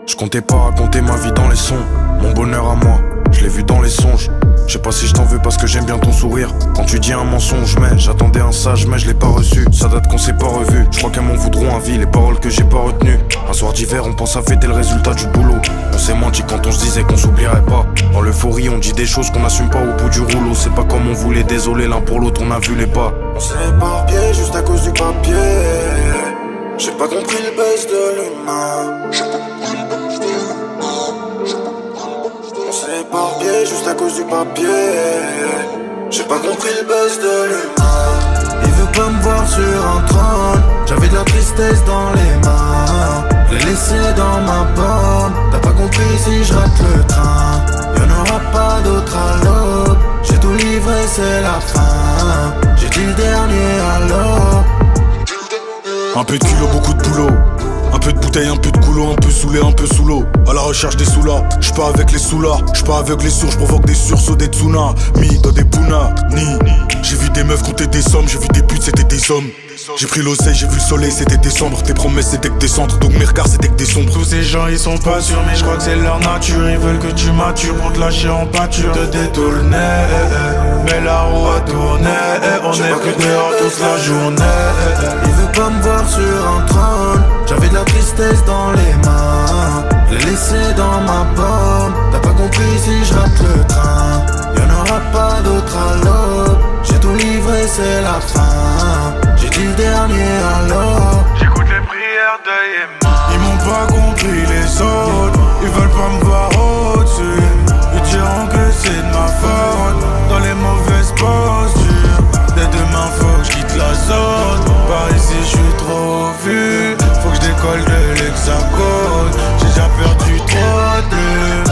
Je comptais pas raconter ma vie dans les sons, mon bonheur à moi, je l'ai vu dans les songes. Je sais pas si je t'en veux parce que j'aime bien ton sourire. Quand tu dis un mensonge, mais j'attendais un sage, mais je l'ai pas reçu. Ça date qu'on s'est pas revu. Je crois qu'elles m'en voudront à vie, les paroles que j'ai pas retenues. Un soir d'hiver, on pense à fêter le résultat du boulot. On s'est menti quand on se disait qu'on s'oublierait pas. Dans l'euphorie, on dit des choses qu'on n'assume pas au bout du rouleau. C'est pas comme on voulait, désolé, l'un pour l'autre, on a vu les pas. On s'est éparpillé juste à cause du papier. J'ai pas compris le buzz de l'humain. On s'est éparpillé juste à cause du papier. J'ai pas compris le buzz de l'humain. Il veut pas me voir sur un trône. J'avais de la tristesse dans les mains. Je l'ai laissé dans ma pomme. T'as pas compris si je rate le train. Y'en aura pas d'autre à l'aube. J'ai tout livré, c'est la fin. J'ai dit le dernier alors. Un peu de culot, beaucoup de boulot. Un peu de bouteille, un peu de coulo, un peu saoulé, un peu sous l'eau. À la recherche des soulards, j'suis pas avec les soulards. J'suis pas avec les sourds, j'provoque des sursauts, des tsunamis dans des pounas. J'ai vu des meufs compter des sommes, j'ai vu des putes, c'était des hommes. J'ai pris l'oseille, j'ai vu le soleil, c'était décembre. Tes promesses c'était que des cendres, donc mes regards c'était que des sombres. Tous ces gens ils sont pas sûrs, mais je crois que c'est leur nature. Ils veulent que tu matures pour te lâcher en pâture, te détourner. Mais la roue a tourné, on est plus dehors toute la journée. Il veut pas me voir sur un trône. J'avais de la tristesse dans les mains. Je l'ai laissé dans ma pomme. T'as pas compris si je rate le train. Y'en aura pas d'autre à l'aube. J'ai tout livré, c'est la fin. J'ai dit le dernier alors. J'écoute les prières de Yéma. Ils m'ont pas compris les autres. Ils veulent pas me voir au-dessus. Ils diront que c'est de ma faute. Dans les mauvaises postures. Dès demain faut que je quitte la zone. Par ici je suis trop vu. Faut que je décolle de l'Hexagone. J'ai déjà perdu trop de lune.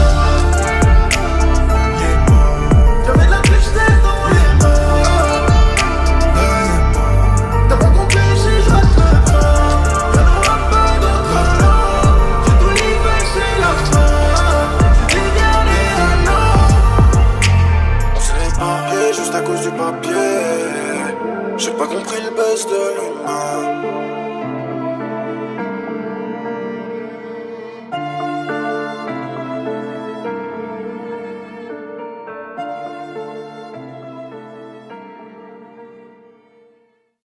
J'avais de la tristesse dans les mains. T'as pas compris si je rate le train. Y'en aura pas d'autre alors. J'ai tout livré, c'est la fin. J'ai dit le dernier alors. On s'est éparpillé juste à cause du papier. J'ai pas compris le buzz de l'humain.